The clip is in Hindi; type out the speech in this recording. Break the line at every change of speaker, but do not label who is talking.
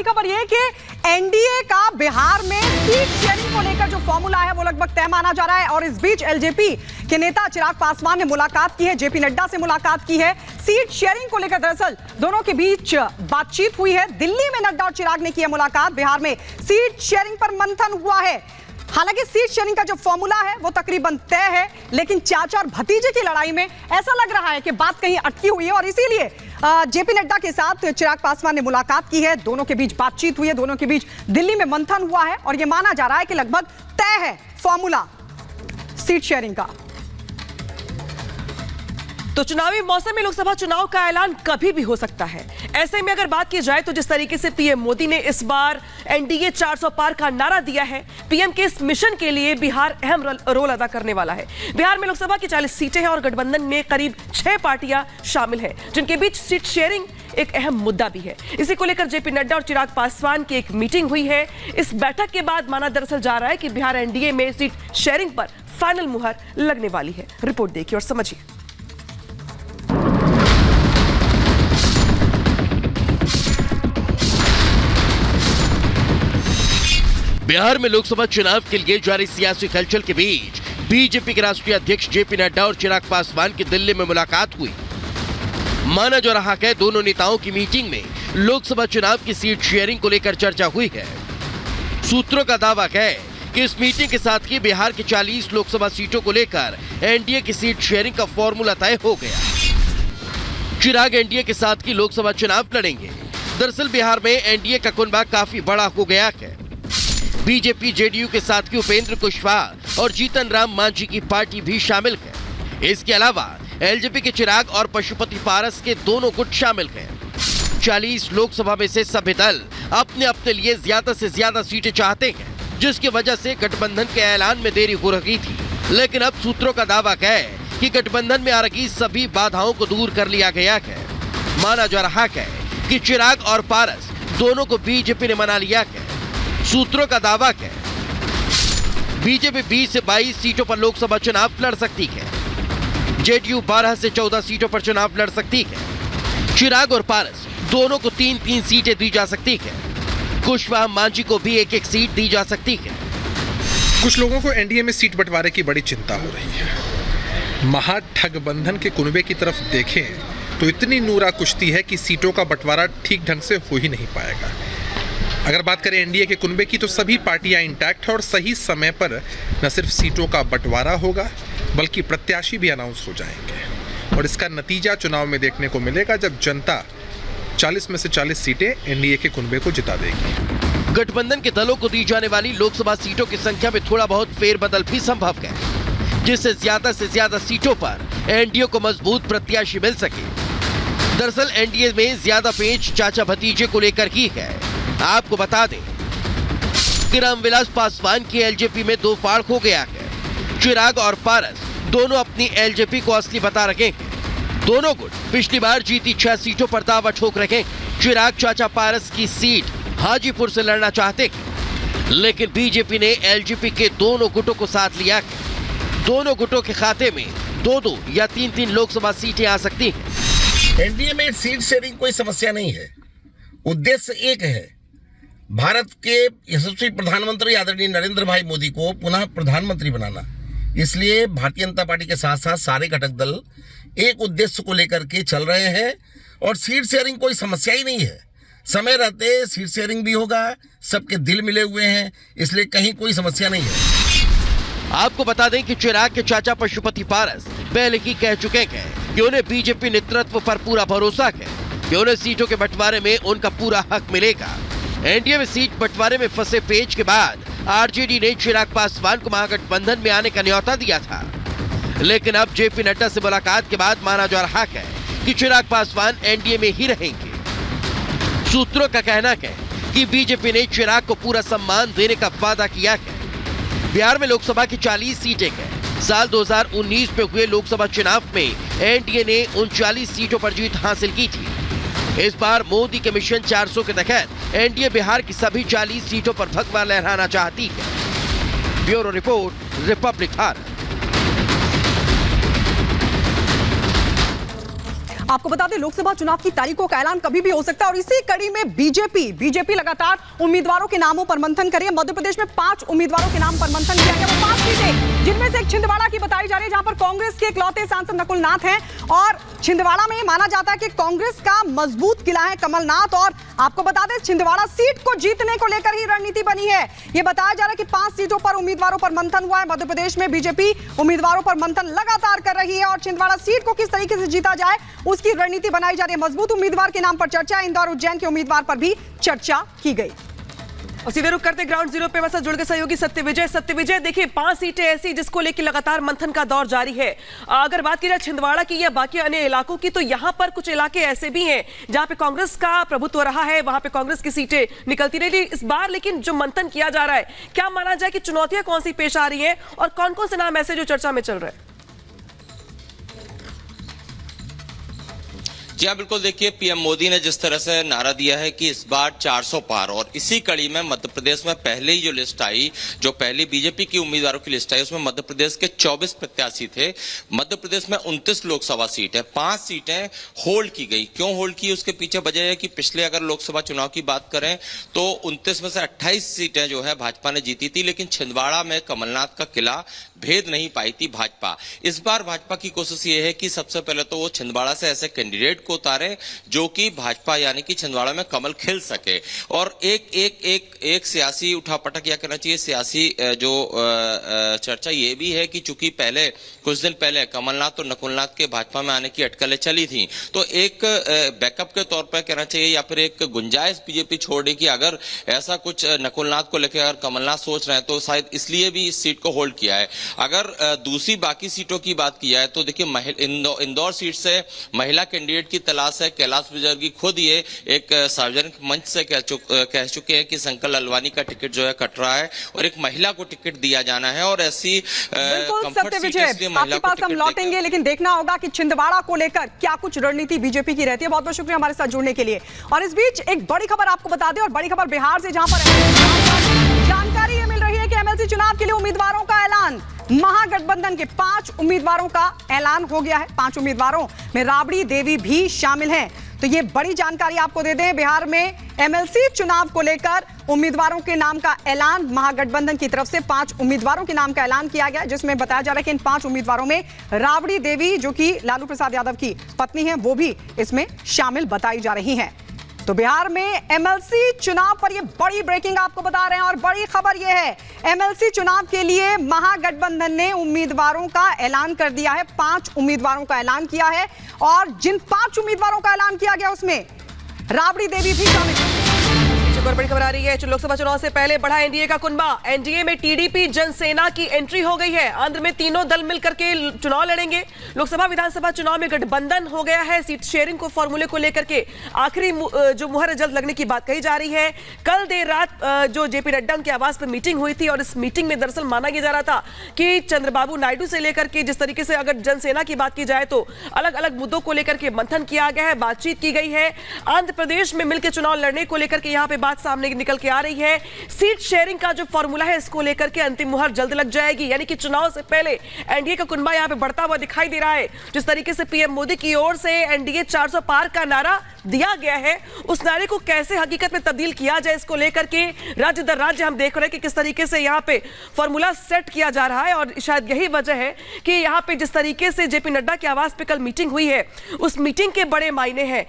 खबर यह कि एनडीए का बिहार में सीट शेयरिंग को लेकर जो फॉर्मूला है वो लगभग तय माना जा रहा है। और इस बीच एलजेपी के नेता चिराग पासवान ने मुलाकात की है, जेपी नड्डा से मुलाकात की है। सीट शेयरिंग को लेकर दरअसल दोनों के बीच बातचीत हुई है। दिल्ली में नड्डा और चिराग ने की है मुलाकात। बिहार में सीट शेयरिंग पर मंथन हुआ है। हालांकि सीट शेयरिंग का जो फॉर्मूला है वो तकरीबन तय है, लेकिन चाचा और भतीजे की लड़ाई में ऐसा लग रहा है कि बात कहीं अटकी हुई है और इसीलिए जेपी नड्डा के साथ चिराग पासवान ने मुलाकात की है। दोनों के बीच बातचीत हुई है, दोनों के बीच दिल्ली में मंथन हुआ है और यह माना जा रहा है कि लगभग तय है फॉर्मूला सीट शेयरिंग का।
तो चुनावी मौसम में लोकसभा चुनाव का ऐलान कभी भी हो सकता है। ऐसे में अगर बात की जाए तो जिस तरीके से पीएम मोदी ने इस बार एनडीए 400 पार का नारा दिया है, पीएम के इस मिशन के लिए बिहार अहम रोल अदा करने वाला है। बिहार में लोकसभा की 40 सीटें हैं और गठबंधन में करीब 6 पार्टियां शामिल हैं, जिनके बीच सीट शेयरिंग एक अहम मुद्दा भी है। इसी को लेकर जेपी नड्डा और चिराग पासवान की एक मीटिंग हुई है। इस बैठक के बाद माना दरअसल जा रहा है कि बिहार एनडीए में सीट शेयरिंग पर फाइनल मुहर लगने वाली है। रिपोर्ट देखिए और समझिए।
बिहार में लोकसभा चुनाव के लिए जारी सियासी हलचल के बीच बीजेपी के राष्ट्रीय अध्यक्ष जेपी नड्डा और चिराग पासवान की दिल्ली में मुलाकात हुई। माना जा रहा है दोनों नेताओं की मीटिंग में लोकसभा चुनाव की सीट शेयरिंग को लेकर चर्चा हुई है। सूत्रों का दावा है कि इस मीटिंग के साथ ही बिहार की 40 लोकसभा सीटों को लेकर एनडीए की सीट शेयरिंग का फॉर्मूला तय हो गया। चिराग एनडीए के साथ की लोकसभा चुनाव लड़ेंगे। दरअसल बिहार में एनडीए का कुनबा काफी बड़ा हो गया है। बीजेपी जेडीयू के साथ की उपेंद्र कुशवाहा और जीतन राम मांझी की पार्टी भी शामिल है। इसके अलावा एलजेपी के चिराग और पशुपति पारस के दोनों गुट शामिल हैं। 40 लोकसभा में से सभी दल अपने अपने लिए ज्यादा से ज्यादा सीटें चाहते हैं, जिसकी वजह से गठबंधन के ऐलान में देरी हो रही थी। लेकिन अब सूत्रों का दावा है कि गठबंधन में आ रही सभी बाधाओं को दूर कर लिया गया है। माना जा रहा है कि चिराग और पारस दोनों को बीजेपी ने मना लिया है। सूत्रों का दावा है बीजेपी 20 से 22 सीटों पर लोकसभा चुनाव लड़ सकती है। जेडीयू 12 से 14 सीटों पर चुनाव लड़ सकती है। चिराग और पारस दोनों को 3-3 सीटें दी जा सकती है। कुशवाहा मांझी को भी 1-1 सीट दी जा सकती है।
कुछ लोगों को एनडीए में सीट बंटवारे की बड़ी चिंता हो रही है। महाठगबंधन के कुनबे की तरफ देखें तो इतनी नूरा कुश्ती है कि सीटों का बंटवारा ठीक ढंग से हो ही नहीं पाएगा। अगर बात करें एनडीए के कुनबे की तो सभी पार्टियां इंटैक्ट है और सही समय पर न सिर्फ सीटों का बंटवारा होगा बल्कि प्रत्याशी भी अनाउंस हो जाएंगे और इसका नतीजा चुनाव में देखने को मिलेगा जब जनता 40 में से 40 सीटें एनडीए के कुनबे को जिता देगी।
गठबंधन के दलों को दी जाने वाली लोकसभा सीटों की संख्या में थोड़ा बहुत फेरबदल भी संभव है, जिससे से ज्यादा सीटों पर एनडीए को मजबूत प्रत्याशी मिल सके। दरअसल एनडीए में ज्यादा पेंच चाचा भतीजे को लेकर ही है। आपको बता दें कि रामविलास पासवान की एलजेपी में 2 फाड़ हो गया है। चिराग और पारस दोनों अपनी एलजेपी को असली बता रहे हैं। दोनों गुट पिछली बार जीती 6 सीटों पर दावा ठोक रहे हैं। चिराग चाचा पारस की सीट हाजीपुर से लड़ना चाहते हैं, लेकिन बीजेपी ने एलजेपी के दोनों गुटों को साथ लिया है। दोनों गुटों के खाते में 2-2 या 3-3 लोकसभा सीटें आ सकती हैं।
एनडीए में सीट शेयरिंग कोई समस्या नहीं है। उद्देश्य एक है, भारत के यशस्वी प्रधानमंत्री आदरणीय नरेंद्र भाई मोदी को पुनः प्रधानमंत्री बनाना। इसलिए भारतीय जनता पार्टी के साथ साथ सारे घटक दल एक उद्देश्य को लेकर के चल रहे हैं और सीट शेयरिंग कोई समस्या ही नहीं है। समय रहते सीट शेयरिंग भी होगा, सबके दिल मिले हुए हैं, इसलिए कहीं कोई समस्या नहीं है।
आपको बता दें कि चिराग के चाचा पशुपति पारस पहले ही कह चुके हैं कि उन्हें बीजेपी नेतृत्व पर पूरा भरोसा है कि उन्हें सीटों के बंटवारे में उनका पूरा हक मिलेगा। एनडीए में सीट बंटवारे में फंसे पेच के बाद आरजेडी ने चिराग पासवान को महागठबंधन में आने का न्योता दिया था, लेकिन अब जेपी नड्डा से मुलाकात के बाद माना जा रहा है कि चिराग पासवान एनडीए में ही रहेंगे। सूत्रों का कहना है कि बीजेपी ने चिराग को पूरा सम्मान देने का वादा किया है। बिहार में लोकसभा की 40 सीटें हैं। साल 2019 में हुए लोकसभा चुनाव में एनडीए ने 39 सीटों पर जीत हासिल की थी। इस बार मोदी के मिशन 400 के तहत एनडीए बिहार की सभी 40 सीटों पर भगवा लहराना चाहती है। Bureau report, Republic Bharat.
आपको बता दें लोकसभा चुनाव की तारीखों का ऐलान कभी भी हो सकता है और इसी कड़ी में बीजेपी लगातार उम्मीदवारों के नामों पर मंथन करिए। मध्य प्रदेश में 5 उम्मीदवारों के नाम पर मंथन किया गया। वो 5 सीटें जिनमें से एक छिंदवाड़ा की बताई जा रही है जहां पर कांग्रेस के इकलौते सांसद नकुल नाथ हैं और छिंदवाड़ा में माना जाता है कि कांग्रेस का मजबूत किला है कमलनाथ। और आपको बता दें छिंदवाड़ा सीट को जीतने को लेकर ही रणनीति बनी है। यह बताया जा रहा है कि 5 सीटों पर उम्मीदवारों पर मंथन हुआ है। मध्य प्रदेश में बीजेपी उम्मीदवारों पर मंथन लगातार कर रही है और छिंदवाड़ा सीट को किस तरीके से जीता जाए उसकी रणनीति बनाई जा रही है। मजबूत उम्मीदवार के नाम पर चर्चा, इंदौर उज्जैन के उम्मीदवार पर भी चर्चा की गई।
और सीधे रुक करते ग्राउंड जीरो पे जुड़ के सहयोगी सत्यविजय देखिए 5 सीटें ऐसी जिसको लेकर लगातार मंथन का दौर जारी है। अगर बात की जाए छिंदवाड़ा की या बाकी अन्य इलाकों की तो यहां पर कुछ इलाके ऐसे भी हैं जहां पे कांग्रेस का प्रभुत्व रहा है, वहां पे कांग्रेस की सीटें निकलती रही इस बार। लेकिन जो मंथन किया जा रहा है, क्या माना जाए कि चुनौतियां कौन सी पेश आ रही है और कौन कौन से नाम ऐसे जो चर्चा में चल रहे हैं?
जी हाँ, बिल्कुल। देखिए पीएम मोदी ने जिस तरह से नारा दिया है कि इस बार 400 पार, और इसी कड़ी में मध्य प्रदेश में पहले ही जो लिस्ट आई, जो पहली बीजेपी की उम्मीदवारों की लिस्ट आई, उसमें मध्य प्रदेश के 24 प्रत्याशी थे। मध्य प्रदेश में 29 लोकसभा सीट है, 5 सीटें होल्ड की गई। क्यों होल्ड की, उसके पीछे वजह है कि पिछले अगर लोकसभा चुनाव की बात करें तो 29 में से 28 सीटें जो है भाजपा ने जीती थी, लेकिन छिंदवाड़ा में कमलनाथ का किला भेद नहीं पाई थी भाजपा। इस बार भाजपा की कोशिश ये है कि सबसे पहले तो वो छिंदवाड़ा से ऐसे कैंडिडेट को उतारे जो कि भाजपा यानी कि छिंदवाड़ा में कमल खिल सके। और एक सियासी उठापटक या कहना चाहिए सियासी जो चर्चा ये भी है कि चूंकि पहले कुछ दिन पहले कमलनाथ और नकुलनाथ के भाजपा में आने की अटकलें चली थी, तो एक बैकअप के तौर पर कहना चाहिए या फिर एक गुंजाइश बीजेपी छोड़ दी कि अगर ऐसा कुछ नकुलनाथ को लेकर अगर कमलनाथ सोच रहे हैं तो शायद इसलिए भी इस सीट को होल्ड किया है। अगर दूसरी बाकी सीटों की बात की जाए तो देखिए इंदौर सीट से महिला कैंडिडेट की तलाश है। कैलाश विजयवर्गीय खुद ये एक सार्वजनिक मंच से कह चुके हैं कि शंकर ललवानी का टिकट जो है कट रहा है और एक महिला को टिकट दिया जाना है। और ऐसी
आपके पास हम लौटेंगे, लेकिन देखना होगा कि छिंदवाड़ा को लेकर क्या कुछ रणनीति बीजेपी की रहती है। बहुत बहुत शुक्रिया हमारे साथ जुड़ने के लिए। और इस बीच एक बड़ी खबर आपको बता दें, और बड़ी खबर बिहार से, जहां पर जानकारी ये मिल रही है कि एमएलसी चुनाव के लिए उम्मीदवारों का ऐलान, महागठबंधन के 5 उम्मीदवारों का ऐलान हो गया है। 5 उम्मीदवारों में राबड़ी देवी भी शामिल हैं। तो ये बड़ी जानकारी आपको दे दें, बिहार में एमएलसी चुनाव को लेकर उम्मीदवारों के नाम का ऐलान, महागठबंधन की तरफ से 5 उम्मीदवारों के नाम का ऐलान किया गया, जिसमें बताया जा रहा है कि इन 5 उम्मीदवारों में राबड़ी देवी, जो कि लालू प्रसाद यादव की पत्नी है, वो भी इसमें शामिल बताई जा रही हैं। तो बिहार में एमएलसी चुनाव पर ये बड़ी ब्रेकिंग आपको बता रहे हैं और बड़ी खबर ये है, एमएलसी चुनाव के लिए महागठबंधन ने उम्मीदवारों का ऐलान कर दिया है। 5 उम्मीदवारों का ऐलान किया है और जिन 5 उम्मीदवारों का ऐलान किया गया उसमें राबड़ी देवी भी शामिल है।
और बड़ी खबर आ रही है, लोकसभा चुनाव से पहले बढ़ा एनडीए का कुनबा। एनडीए में टीडीपी जनसेना की एंट्री हो गई है। आंध्र में तीनों दल मिलकर के चुनाव लड़ेंगे। लोकसभा विधानसभा चुनाव में गठबंधन हो गया है। सीट शेयरिंग को फॉर्मूले को लेकर के आखिरी जो मुहर जल्द लगने की बात कही जा रही है। कल देर रात जो जेपी नड्डा उनके आवास पर मीटिंग हुई थी और इस मीटिंग में दरअसल माना जा रहा था कि चंद्रबाबू नायडू से लेकर के जिस तरीके से अगर जनसेना की बात की जाए तो अलग अलग मुद्दों को लेकर के मंथन किया गया है, बातचीत की गई है। आंध्र प्रदेश में मिलकर चुनाव लड़ने को लेकर के यहाँ पे बात सामने निकल के आ रही है। सीट शेयरिंग का जो फॉर्मूला है इसको लेकर के अंतिम मुहर जल्द लग जाएगी, यानी कि चुनाव से पहले एनडीए का कुनबा यहां पे बढ़ता हुआ दिखाई दे रहा है। जिस तरीके से पीएम मोदी की ओर से एनडीए 400 पार का नारा दिया गया है, उस नारे को कैसे हकीकत में तब्दील किया जाए इसको लेकर के राज्य दर राज्य हम देख रहे हैं कि किस तरीके से यहां पे फॉर्मूला सेट किया जा रहा है। और शायद यही वजह है कि यहां पे जिस तरीके से जेपी नड्डा के आवास पे कल मीटिंग हुई है, उस मीटिंग के बड़े मायने हैं।